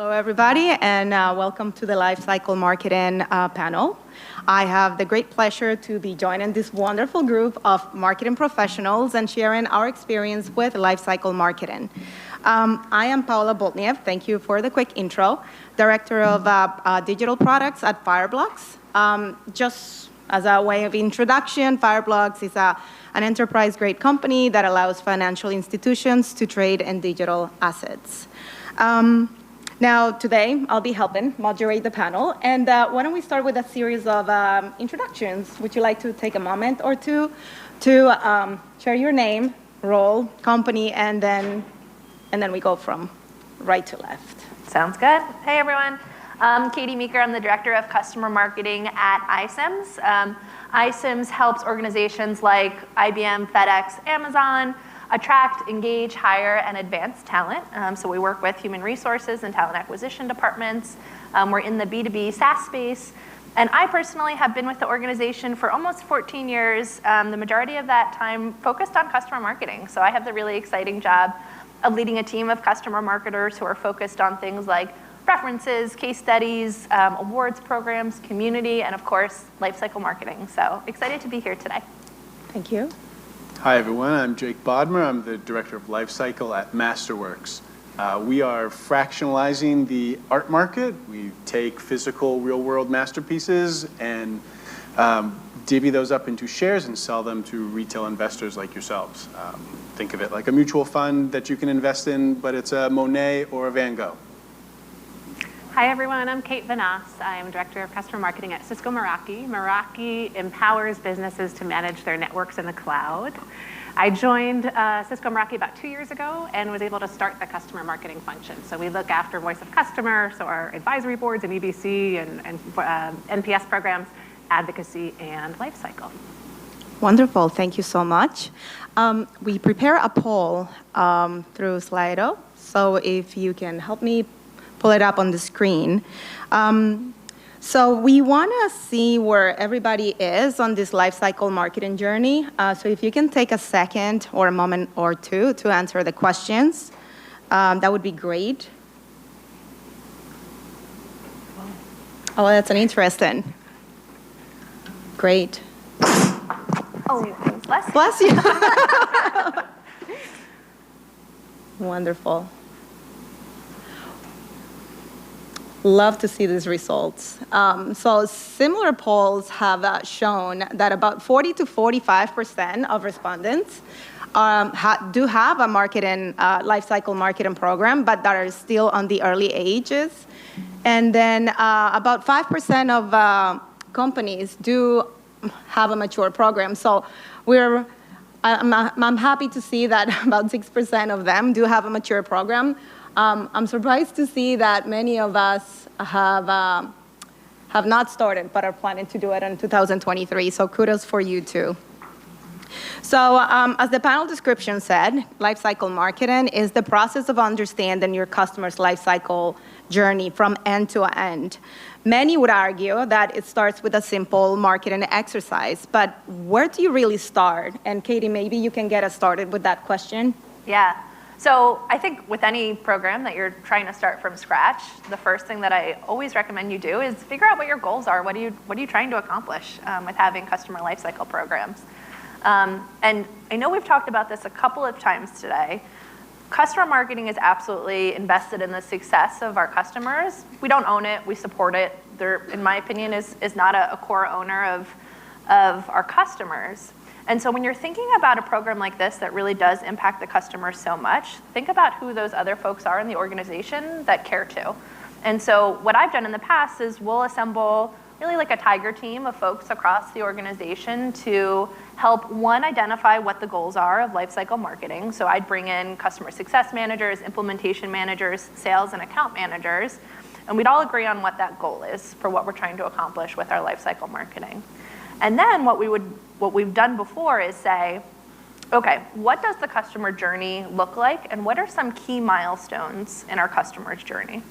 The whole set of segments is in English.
Hello, everybody, and welcome to the Lifecycle Marketing panel. I have the great pleasure to be joining this wonderful group of marketing professionals and sharing our experience with Lifecycle Marketing. I am Paula Boltniew. Thank you for the quick intro. Director of Digital Products at Fireblocks. Just as a way of introduction, Fireblocks is an enterprise-grade company that allows financial institutions to trade in digital assets. Now, today, I'll be helping moderate the panel. And why don't we start with a series of introductions? Would you like to take a moment or two to share your name, role, company, and then we go from right to left? Sounds good. Hey, everyone. I'm Katie Meeker. I'm the Director of Customer Marketing at iCIMS. iCIMS helps organizations like IBM, FedEx, Amazon attract, engage, hire, and advance talent. So we work with human resources and talent acquisition departments. We're in the B2B SaaS space. And I personally have been with the organization for almost 14 years, the majority of that time focused on customer marketing. So I have the really exciting job of leading a team of customer marketers who are focused on things like preferences, case studies, awards programs, community, and of course, lifecycle marketing. So excited to be here today. Thank you. Hi, everyone. I'm Jake Bodmer. I'm the Director of Lifecycle at Masterworks. We are fractionalizing the art market. We take physical, real-world masterpieces and divvy those up into shares and sell them to retail investors like yourselves. Think of it like a mutual fund that you can invest in, but it's a Monet or a Van Gogh. Hi, everyone. I'm Kate Vanass. I'm Director of Customer Marketing at Cisco Meraki. Meraki empowers businesses to manage their networks in the cloud. I joined Cisco Meraki about 2 years ago and was able to start the customer marketing function. So we look after voice of customer, so our advisory boards and EBC and NPS programs, advocacy, and lifecycle. Wonderful. Thank you so much. We prepare a poll through Slido. So if you can help me pull it up on the screen. So we want to see where everybody is on this lifecycle marketing journey. So if you can take a second or a moment or two to answer the questions, that would be great. Oh, that's an interesting. Great. Oh, bless you. Bless you. Wonderful. Love to see these results. So similar polls have shown that about 40 to 45% of respondents do have a marketing, lifecycle marketing program, but that are still on the early ages. And then about 5% of companies do have a mature program. So I'm happy to see that about 6% of them do have a mature program. I'm surprised to see that many of us have not started, but are planning to do it in 2023. So kudos for you too. So as the panel description said, lifecycle marketing is the process of understanding your customer's lifecycle journey from end to end. Many would argue that it starts with a simple marketing exercise, but where do you really start? And Katie, maybe you can get us started with that question. Yeah. So I think with any program that you're trying to start from scratch, the first thing that I always recommend you do is figure out what your goals are. What are you trying to accomplish with having customer lifecycle programs? And I know we've talked about this a couple of times today. Customer marketing is absolutely invested in the success of our customers. We don't own it, we support it. There, in my opinion, is not a core owner of our customers. And so when you're thinking about a program like this that really does impact the customer so much, think about who those other folks are in the organization that care too. And so what I've done in the past is we'll assemble really like a tiger team of folks across the organization to help, one, identify what the goals are of lifecycle marketing. So I'd bring in customer success managers, implementation managers, sales and account managers, and we'd all agree on what that goal is for what we're trying to accomplish with our lifecycle marketing. And then what we've done before is say, okay, what does the customer journey look like, and what are some key milestones in our customer's journey?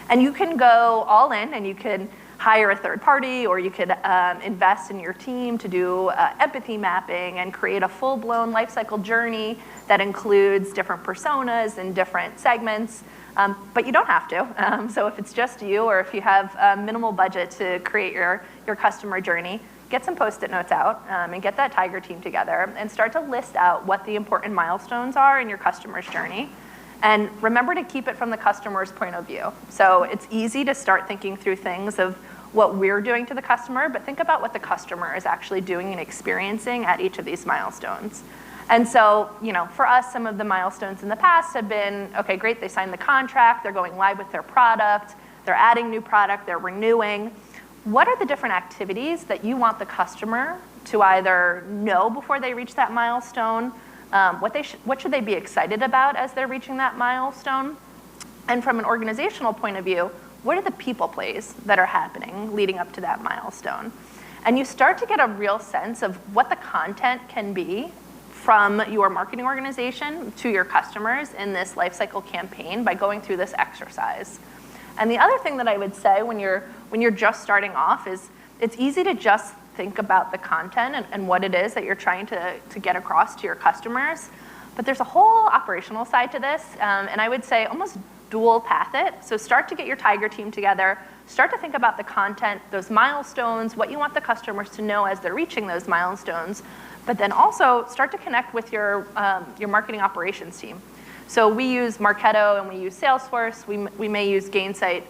And you can go all in, and you can hire a third party, or you could invest in your team to do empathy mapping and create a full-blown lifecycle journey that includes different personas and different segments. But you don't have to. So if it's just you, or if you have a minimal budget to create your customer journey, get some Post-it notes out and get that Tiger team together and start to list out what the important milestones are in your customer's journey. And remember to keep it from the customer's point of view. So it's easy to start thinking through things of what we're doing to the customer, but think about what the customer is actually doing and experiencing at each of these milestones. And so, for us, some of the milestones in the past have been, okay, great, they signed the contract, they're going live with their product, they're adding new product, they're renewing. What are the different activities that you want the customer to either know before they reach that milestone? What should they be excited about as they're reaching that milestone? And from an organizational point of view, what are the people plays that are happening leading up to that milestone? And you start to get a real sense of what the content can be from your marketing organization to your customers in this lifecycle campaign by going through this exercise. And the other thing that I would say when you're just starting off is it's easy to just think about the content and what it is that you're trying to get across to your customers. But there's a whole operational side to this, and I would say almost dual path it. So start to get your Tiger team together, start to think about the content, those milestones, what you want the customers to know as they're reaching those milestones, but then also start to connect with your marketing operations team. So we use Marketo and we use Salesforce. We may use Gainsight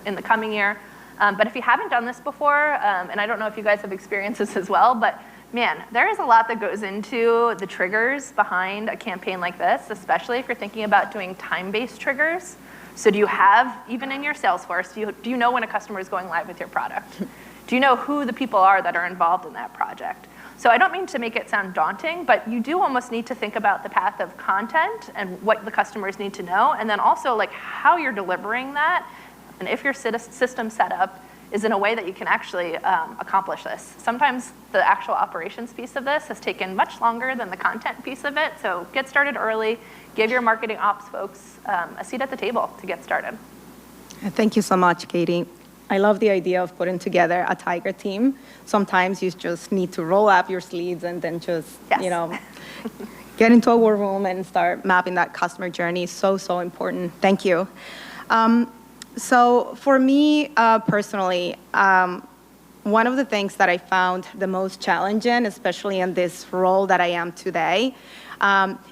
in the coming year. But if you haven't done this before, and I don't know if you guys have experienced this as well, but man, there is a lot that goes into the triggers behind a campaign like this, especially if you're thinking about doing time-based triggers. So do you have, even in your Salesforce, do you know when a customer is going live with your product? Do you know who the people are that are involved in that project? So I don't mean to make it sound daunting, but you do almost need to think about the path of content and what the customers need to know, and then also like how you're delivering that, and if your system setup is in a way that you can actually accomplish this. Sometimes the actual operations piece of this has taken much longer than the content piece of it, so get started early, give your marketing ops folks a seat at the table to get started. Thank you so much, Katie. I love the idea of putting together a Tiger team. Sometimes you just need to roll up your sleeves and then just, Yes. Get into a war room and start mapping that customer journey. So important. Thank you. So for me personally, one of the things that I found the most challenging, especially in this role that I am today,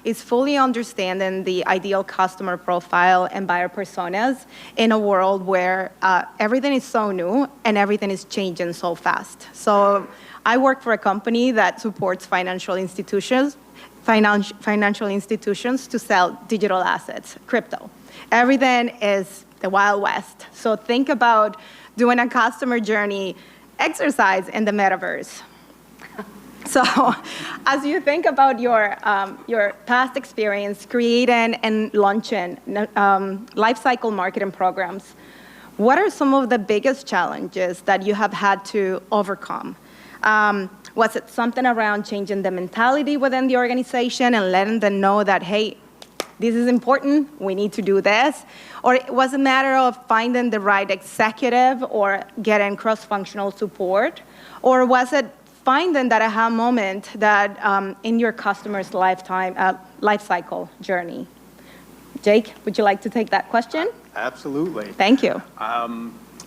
is fully understanding the ideal customer profile and buyer personas in a world where everything is so new and everything is changing so fast. So I work for a company that supports financial institutions to sell digital assets, crypto. Everything is the Wild West. So think about doing a customer journey exercise in the metaverse. So as you think about your past experience creating and launching lifecycle marketing programs, what are some of the biggest challenges that you have had to overcome? Was it something around changing the mentality within the organization and letting them know that, hey, this is important, we need to do this? Or it was a matter of finding the right executive or getting cross-functional support? Or was it finding that aha moment that in your customer's life cycle journey? Jake, would you like to take that question? Absolutely. Thank you.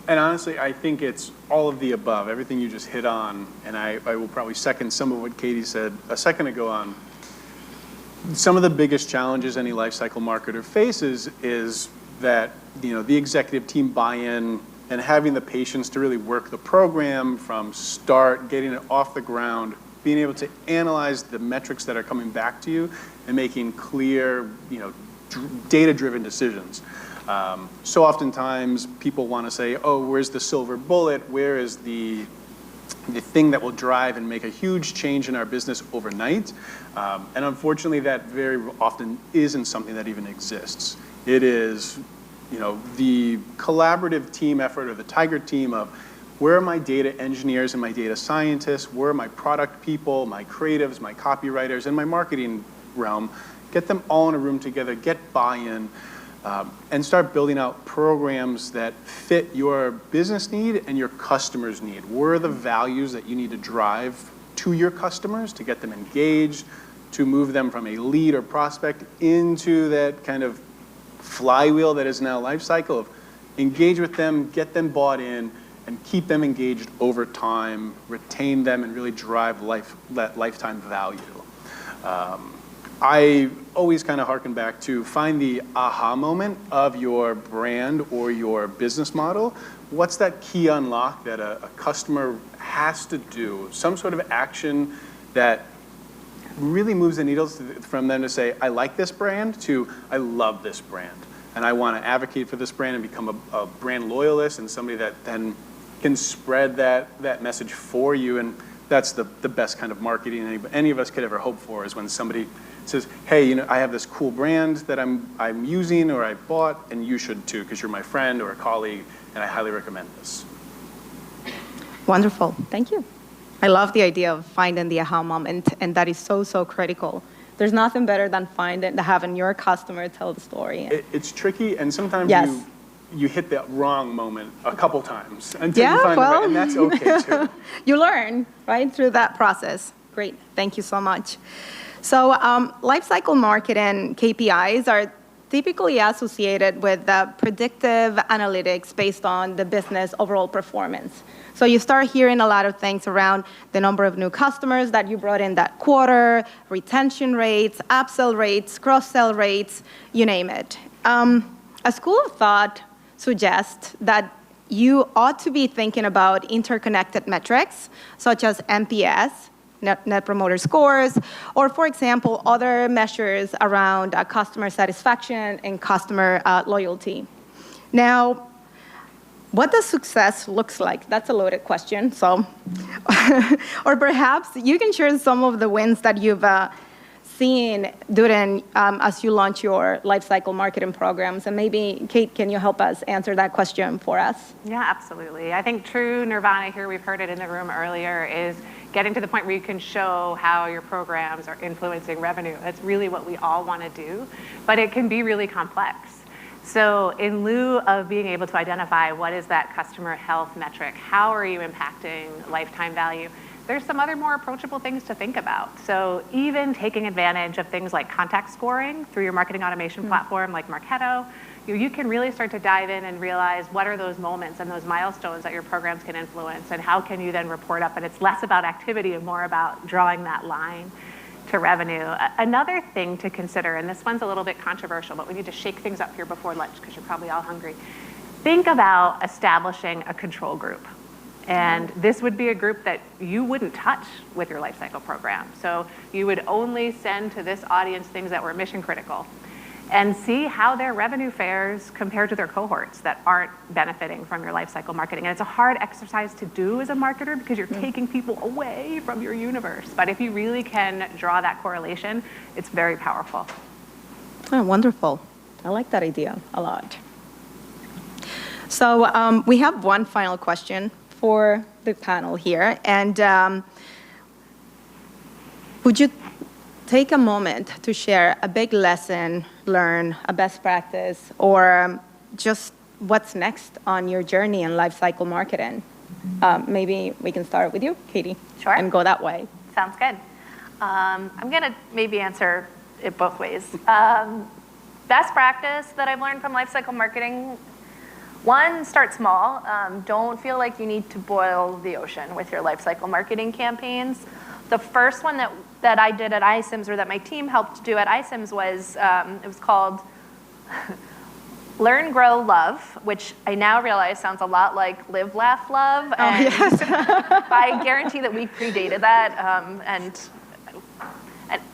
And honestly, I think it's all of the above, everything you just hit on, and I will probably second some of what Katie said a second ago on. Some of the biggest challenges any lifecycle marketer faces is that the executive team buy-in and having the patience to really work the program from start, getting it off the ground, being able to analyze the metrics that are coming back to you and making clear, data-driven decisions. So oftentimes people want to say, oh, where's the silver bullet? Where is the thing that will drive and make a huge change in our business overnight? And unfortunately, that very often isn't something that even exists. It is, the collaborative team effort or the Tiger team of where are my data engineers and my data scientists? Where are my product people, my creatives, my copywriters, and my marketing realm? Get them all in a room together, get buy-in, and start building out programs that fit your business need and your customer's need. What are the values that you need to drive to your customers to get them engaged, to move them from a lead or prospect into that kind of flywheel that is now Lifecycle of engage with them, get them bought in, and keep them engaged over time, retain them, and really drive that lifetime value. I always kind of harken back to find the aha moment of your brand or your business model. What's that key unlock that a customer has to do? Some sort of action that really moves the needles from them to say, I like this brand, to I love this brand. And I want to advocate for this brand and become a brand loyalist and somebody that then can spread that message for you. And that's the best kind of marketing any of us could ever hope for, is when somebody says, hey, I have this cool brand that I'm using or I bought, and you should too, because you're my friend or a colleague, and I highly recommend this. Wonderful. Thank you. I love the idea of finding the aha moment, and that is so, so critical. There's nothing better than having your customer tell the story. It's tricky, and sometimes you hit that wrong moment a couple times until Yeah, you find well, it, and that's okay too. You learn, right, through that process. Great. Thank you so much. So lifecycle marketing KPIs are typically associated with predictive analytics based on the business overall performance. So you start hearing a lot of things around the number of new customers that you brought in that quarter, retention rates, upsell rates, cross-sell rates, you name it. A school of thought suggests that you ought to be thinking about interconnected metrics, such as NPS, Net Promoter Scores, or, for example, other measures around customer satisfaction and customer loyalty. Now, what does success looks like? That's a loaded question. So, or perhaps you can share some of the wins that you've seen during as you launch your lifecycle marketing programs. And maybe, Kate, can you help us answer that question for us? Yeah, absolutely. I think true nirvana here, we've heard it in the room earlier, is getting to the point where you can show how your programs are influencing revenue. That's really what we all want to do, but it can be really complex. So in lieu of being able to identify what is that customer health metric, how are you impacting lifetime value, there's some other more approachable things to think about. So even taking advantage of things like contact scoring through your marketing automation platform like Marketo, you can really start to dive in and realize what are those moments and those milestones that your programs can influence, and how can you then report up. And it's less about activity and more about drawing that line to revenue. Another thing to consider, and this one's a little bit controversial, but we need to shake things up here before lunch because you're probably all hungry. Think about establishing a control group. And this would be a group that you wouldn't touch with your lifecycle program. So you would only send to this audience things that were mission critical, and see how their revenue fares compare to their cohorts that aren't benefiting from your lifecycle marketing. And it's a hard exercise to do as a marketer because you're taking people away from your universe. But if you really can draw that correlation, it's very powerful. Oh, wonderful. I like that idea a lot. So we have one final question for the panel here. And would you take a moment to share a big lesson learned, a best practice, or just what's next on your journey in lifecycle marketing? Maybe we can start with you, Katie. Sure. And go that way. Sounds good. I'm going to maybe answer it both ways. Best practice that I've learned from lifecycle marketing: one, start small. Don't feel like you need to boil the ocean with your lifecycle marketing campaigns. The first one that I did at iCIMS, or that my team helped do at iCIMS, was it was called Learn, Grow, Love, which I now realize sounds a lot like Live, Laugh, Love. And yes. I guarantee that we predated that. And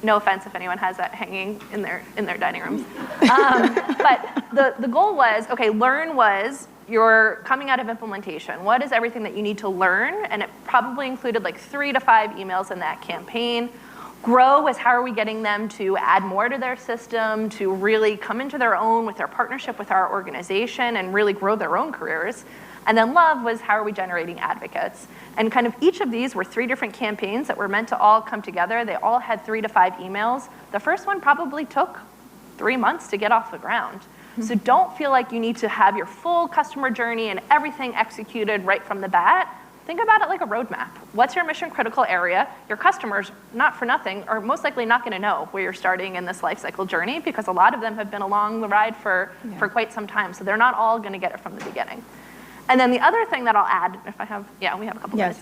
no offense if anyone has that hanging in their dining rooms. But the goal was, okay, learn was you're coming out of implementation. What is everything that you need to learn? And it probably included like 3 to 5 emails in that campaign. Grow was how are we getting them to add more to their system, to really come into their own with their partnership with our organization and really grow their own careers. And then love was how are we generating advocates. And kind of each of these were 3 different campaigns that were meant to all come together. They all had 3 to 5 emails. The first one probably took 3 months to get off the ground. So don't feel like you need to have your full customer journey and everything executed right from the bat. Think about it like a roadmap. What's your mission critical area? Your customers, not for nothing, are most likely not going to know where you're starting in this life cycle journey, because a lot of them have been along the ride for quite some time. So they're not all going to get it from the beginning. And then the other thing that I'll add, if I have, we have a couple minutes.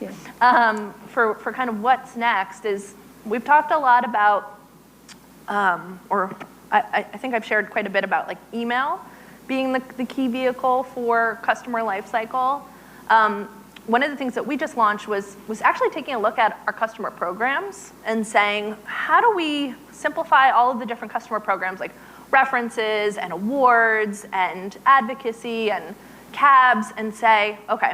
For kind of what's next is, we've talked a lot about, I think I've shared quite a bit about like email being the key vehicle for customer lifecycle. One of the things that we just launched was actually taking a look at our customer programs and saying, how do we simplify all of the different customer programs, like references and awards and advocacy and cabs, and say, okay,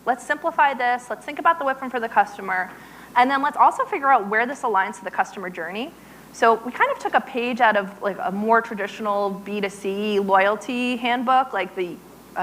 let's simplify this, let's think about the whip for the customer, and then let's also figure out where this aligns to the customer journey. So we kind of took a page out of like a more traditional B2C loyalty handbook, like the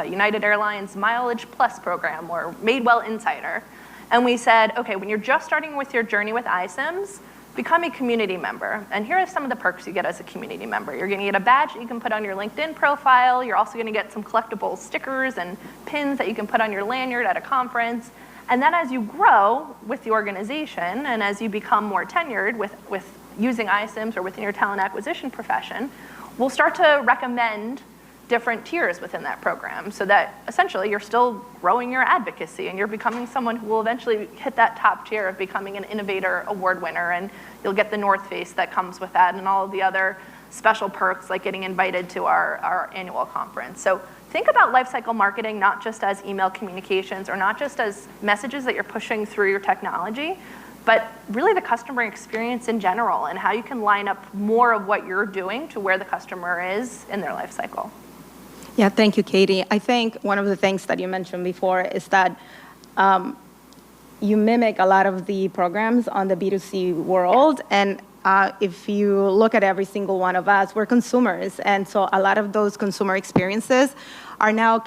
United Airlines Mileage Plus program or Madewell Insider. And we said, okay, when you're just starting with your journey with iCIMS, become a community member. And here are some of the perks you get as a community member. You're going to get a badge that you can put on your LinkedIn profile. You're also going to get some collectible stickers and pins that you can put on your lanyard at a conference. And then as you grow with the organization and as you become more tenured with using iCIMS or within your talent acquisition profession, we'll start to recommend different tiers within that program, so that essentially you're still growing your advocacy and you're becoming someone who will eventually hit that top tier of becoming an innovator award winner, and you'll get the North Face that comes with that and all of the other special perks like getting invited to our annual conference. So think about lifecycle marketing not just as email communications or not just as messages that you're pushing through your technology, but really the customer experience in general and how you can line up more of what you're doing to where the customer is in their life cycle. Yeah, thank you, Katie. I think one of the things that you mentioned before is that you mimic a lot of the programs on the B2C world. And if you look at every single one of us, we're consumers. And so a lot of those consumer experiences are now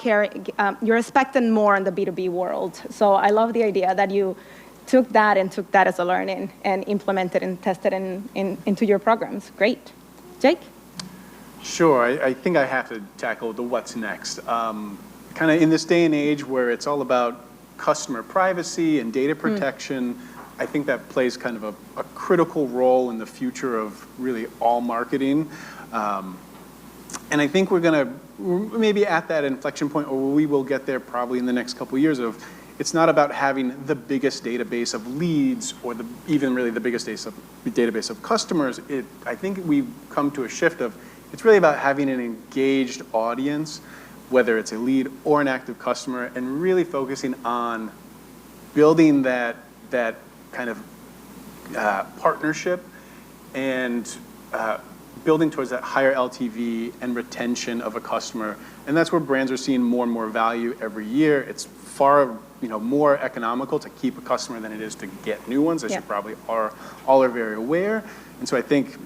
you're expecting more in the B2B world. So I love the idea that you took that as a learning and implemented and tested into your programs. Great. Jake? Sure, I think I have to tackle the what's next. Kind of in this day and age where it's all about customer privacy and data protection, I think that plays kind of a critical role in the future of really all marketing. And I think we're going to maybe at that inflection point, or we will get there probably in the next couple of years, of it's not about having the biggest database of leads or even really the biggest database of customers. I think we've come to a shift of it's really about having an engaged audience, whether it's a lead or an active customer, and really focusing on building that kind of partnership and building towards that higher LTV and retention of a customer. And that's where brands are seeing more and more value every year. It's far more economical to keep a customer than it is to get new ones, as you probably all are very aware. And so I think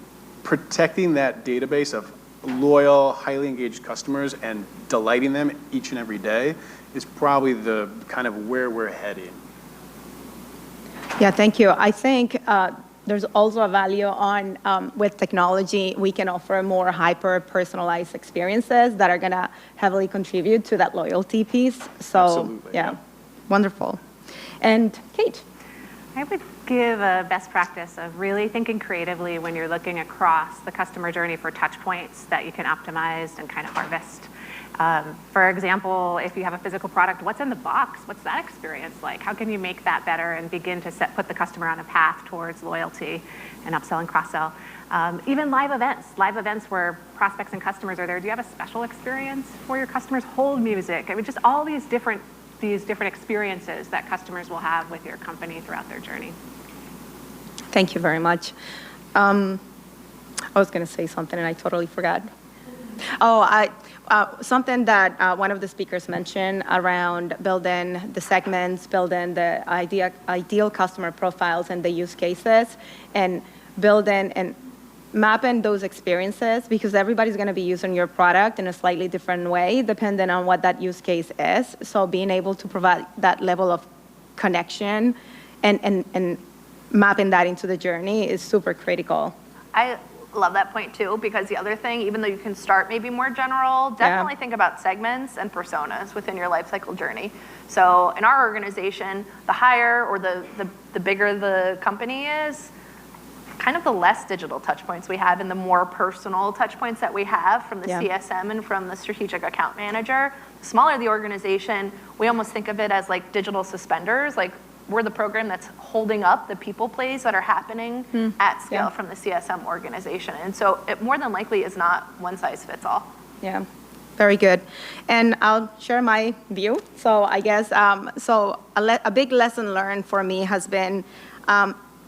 protecting that database of loyal, highly engaged customers and delighting them each and every day is probably the kind of where we're heading. Yeah, thank you. I think there's also a value on, with technology, we can offer more hyper-personalized experiences that are going to heavily contribute to that loyalty piece. So, absolutely, yeah. Wonderful. And Kate? I would give a best practice of really thinking creatively when you're looking across the customer journey for touch points that you can optimize and kind of harvest. For example, if you have a physical product, what's in the box? What's that experience like? How can you make that better and begin to put the customer on a path towards loyalty and upsell and cross-sell? Even live events where prospects and customers are there. Do you have a special experience for your customers? Hold music. I mean, just all these different experiences that customers will have with your company throughout their journey. Thank you very much. I was going to say something and I totally forgot. Something that one of the speakers mentioned around building the segments, building the ideal customer profiles and the use cases, and building and mapping those experiences, because everybody's going to be using your product in a slightly different way depending on what that use case is. So being able to provide that level of connection and mapping that into the journey is super critical. I love that point too, because the other thing, even though you can start maybe more general, definitely think about segments and personas within your life cycle journey. So in our organization, the higher or the bigger the company is, kind of the less digital touch points we have and the more personal touch points that we have from the CSM and from the strategic account manager. The smaller the organization, we almost think of it as like digital suspenders, like we're the program that's holding up the people plays that are happening at scale from the CSM organization. And so it more than likely is not one size fits all. Yeah, very good. And I'll share my view. So I guess, a big lesson learned for me has been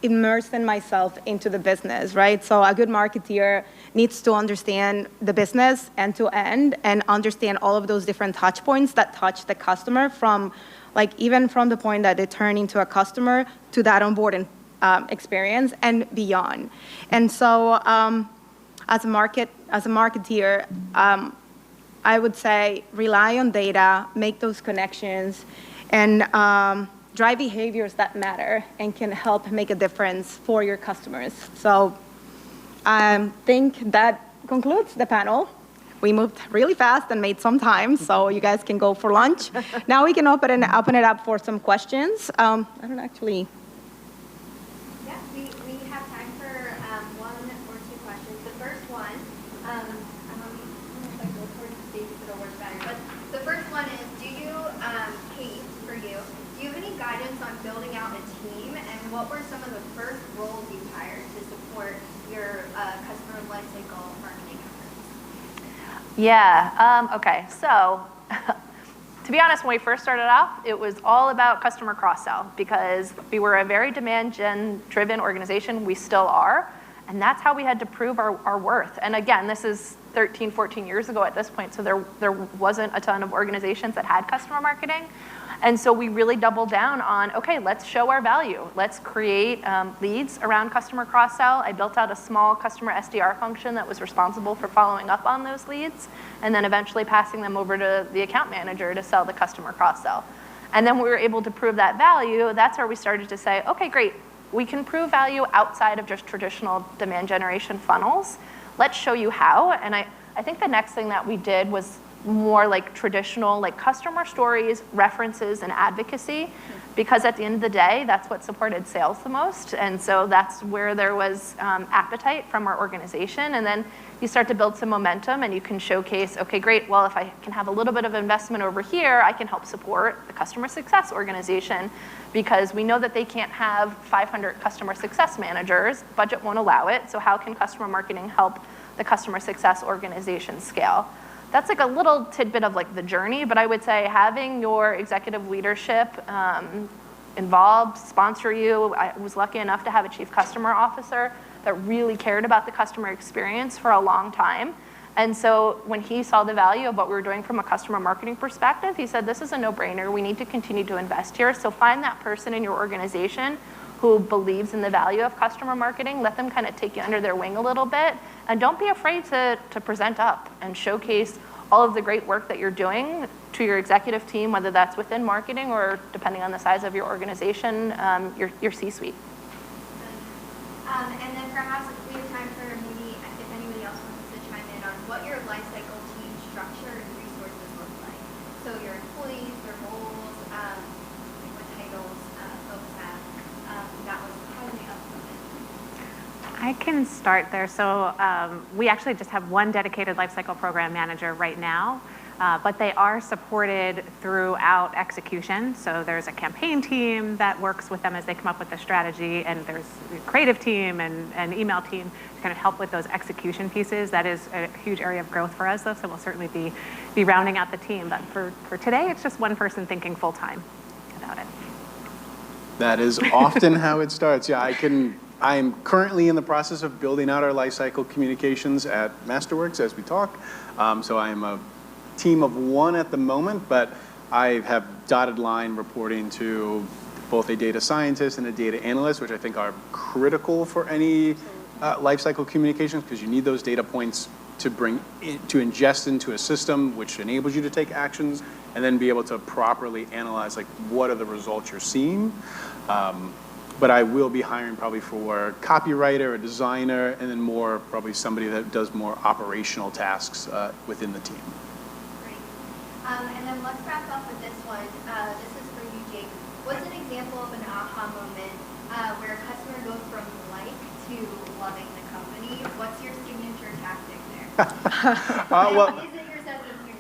immersing myself into the business, right? So a good marketeer needs to understand the business end to end and understand all of those different touch points that touch the customer from even from the point that they turn into a customer to that onboarding experience and beyond. And so as a marketeer, I would say rely on data, make those connections, and drive behaviors that matter and can help make a difference for your customers. So I think that concludes the panel. We moved really fast and made some time, so you guys can go for lunch. Now we can open it up for some questions. I don't actually. Yeah, we have time for one or two questions. The first one, I don't know if I go towards the stage if it'll work better, but the first one is, do you, Kate, for you, do you have any guidance on building out a team, and what were some of the first roles you hired to support your customer lifecycle marketing efforts? Yeah, okay, so to be honest, when we first started off, it was all about customer cross-sell because we were a very demand gen driven organization, we still are, and that's how we had to prove our worth. And again, this is 13, 14 years ago at this point, so there wasn't a ton of organizations that had customer marketing. And so we really doubled down on, okay, let's show our value. Let's create leads around customer cross-sell. I built out a small customer SDR function that was responsible for following up on those leads and then eventually passing them over to the account manager to sell the customer cross-sell. And then we were able to prove that value. That's where we started to say, okay, great. We can prove value outside of just traditional demand generation funnels. Let's show you how. And I think the next thing that we did was more like traditional, like customer stories, references, and advocacy, because at the end of the day, that's what supported sales the most. And so that's where there was appetite from our organization. And then you start to build some momentum and you can showcase, okay, great, well, if I can have a little bit of investment over here, I can help support the customer success organization because we know that they can't have 500 customer success managers, budget won't allow it. So how can customer marketing help the customer success organization scale? That's like a little tidbit of like the journey, but I would say having your executive leadership involved, sponsor you. I was lucky enough to have a chief customer officer that really cared about the customer experience for a long time. And so when he saw the value of what we were doing from a customer marketing perspective, he said, this is a no-brainer. We need to continue to invest here. So find that person in your organization who believes in the value of customer marketing. Let them kind of take you under their wing a little bit. And don't be afraid to present up and showcase all of the great work that you're doing to your executive team, whether that's within marketing or depending on the size of your organization, your C-suite. And then perhaps we have time for maybe if anybody else wants to chime in on what your lifecycle team structure and resources look like. So your employees, their roles, what titles folks have. That was highly up. I can start there. So we actually just have one dedicated lifecycle program manager right now, but they are supported throughout execution. So there's a campaign team that works with them as they come up with the strategy, and there's a creative team and an email team to kind of help with those execution pieces. That is a huge area of growth for us, though, so we'll certainly be rounding out the team. But for today, it's just one person thinking full-time about it. That is often how it starts. Yeah, I am currently in the process of building out our lifecycle communications at Masterworks as we talk. So I am a team of one at the moment, but I have dotted line reporting to both a data scientist and a data analyst, which I think are critical for any lifecycle communications because you need those data points to to ingest into a system, which enables you to take actions and then be able to properly analyze like what are the results you're seeing. but I will be hiring probably for a copywriter, a designer, and then more probably somebody that does more operational tasks within the team. Great. And then let's wrap up with this one. This is for you, Jake. What's an example of an aha moment where a customer goes from like to loving the company? What's your signature tactic there? Well, Is it your sense of humor?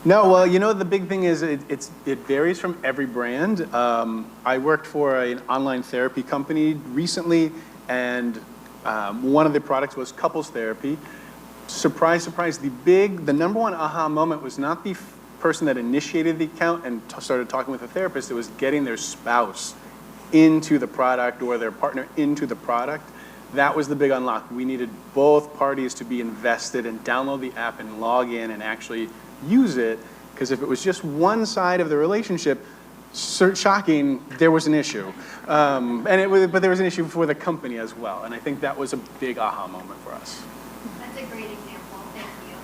no, well, you know, the big thing is it varies from every brand. I worked for an online therapy company recently, and one of the products was couples therapy. Surprise, surprise, the number one aha moment was not the person that initiated the account and started talking with a therapist. It was getting their spouse into the product or their partner into the product. That was the big unlock. We needed both parties to be invested and download the app and log in and actually use it, because if it was just one side of the relationship, shocking, there was an issue. But there was an issue for the company as well, and I think that was a big aha moment for us. That's a great example. Thank you.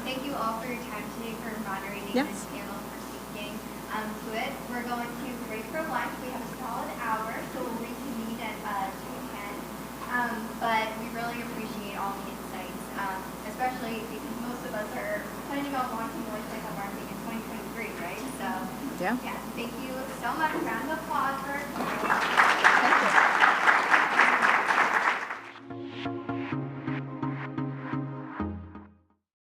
Thank you all for your time today, for moderating Yes. this panel, for speaking to it. We're going to break for lunch. We have a solid hour, so we'll reconvene at 2:10. But we really appreciate all the insights, especially because most of us are planning on launching Lifecycle marketing in 2023, right? So Yeah. thank you so much. Round of applause for